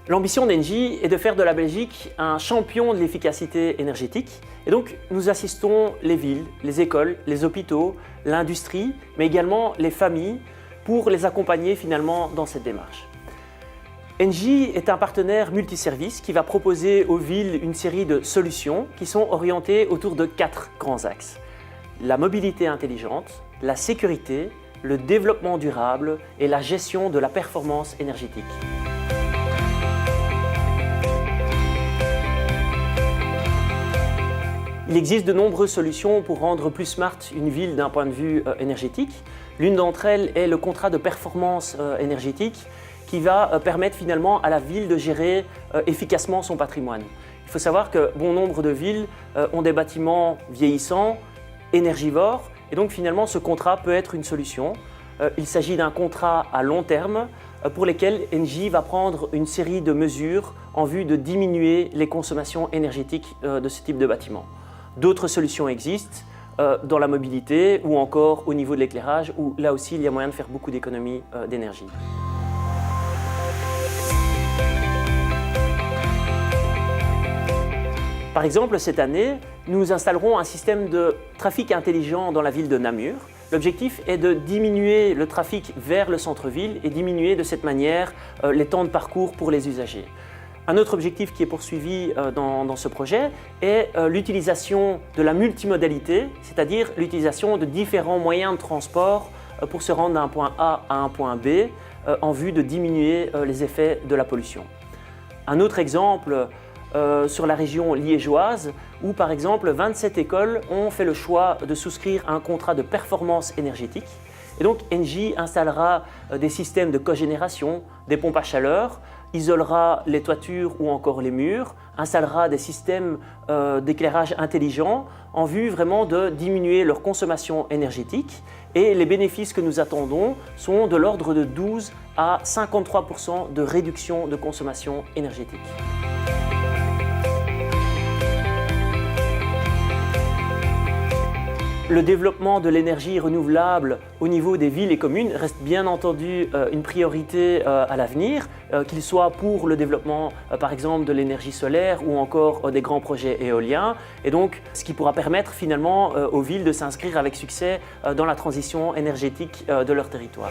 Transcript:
L'ambition d'Engie est de faire de la Belgique un champion de l'efficacité énergétique. Et donc, nous assistons les villes, les écoles, les hôpitaux, l'industrie, mais également les familles pour les accompagner finalement dans cette démarche. Engie est un partenaire multiservice qui va proposer aux villes une série de solutions qui sont orientées autour de 4 grands axes. La mobilité intelligente, la sécurité, le développement durable et la gestion de la performance énergétique. Il existe de nombreuses solutions pour rendre plus smart une ville d'un point de vue énergétique. L'une d'entre elles est le contrat de performance énergétique qui va permettre finalement à la ville de gérer efficacement son patrimoine. Il faut savoir que bon nombre de villes ont des bâtiments vieillissants, énergivores, et donc finalement ce contrat peut être une solution. Il s'agit d'un contrat à long terme pour lesquels Engie va prendre une série de mesures en vue de diminuer les consommations énergétiques de ce type de bâtiment. D'autres solutions existent dans la mobilité ou encore au niveau de l'éclairage où là aussi il y a moyen de faire beaucoup d'économies d'énergie. Par exemple, cette année, nous installerons un système de trafic intelligent dans la ville de Namur. L'objectif est de diminuer le trafic vers le centre-ville et diminuer de cette manière les temps de parcours pour les usagers. Un autre objectif qui est poursuivi dans ce projet est l'utilisation de la multimodalité, c'est-à-dire l'utilisation de différents moyens de transport pour se rendre d'un point A à un point B en vue de diminuer les effets de la pollution. Un autre exemple sur la région liégeoise où par exemple 27 écoles ont fait le choix de souscrire un contrat de performance énergétique. Et donc Engie installera des systèmes de cogénération, des pompes à chaleur, isolera les toitures ou encore les murs, installera des systèmes d'éclairage intelligent en vue vraiment de diminuer leur consommation énergétique. Et les bénéfices que nous attendons sont de l'ordre de 12 à 53% de réduction de consommation énergétique. Le développement de l'énergie renouvelable au niveau des villes et communes reste bien entendu une priorité à l'avenir, qu'il soit pour le développement par exemple de l'énergie solaire ou encore des grands projets éoliens, et donc ce qui pourra permettre finalement aux villes de s'inscrire avec succès dans la transition énergétique de leur territoire.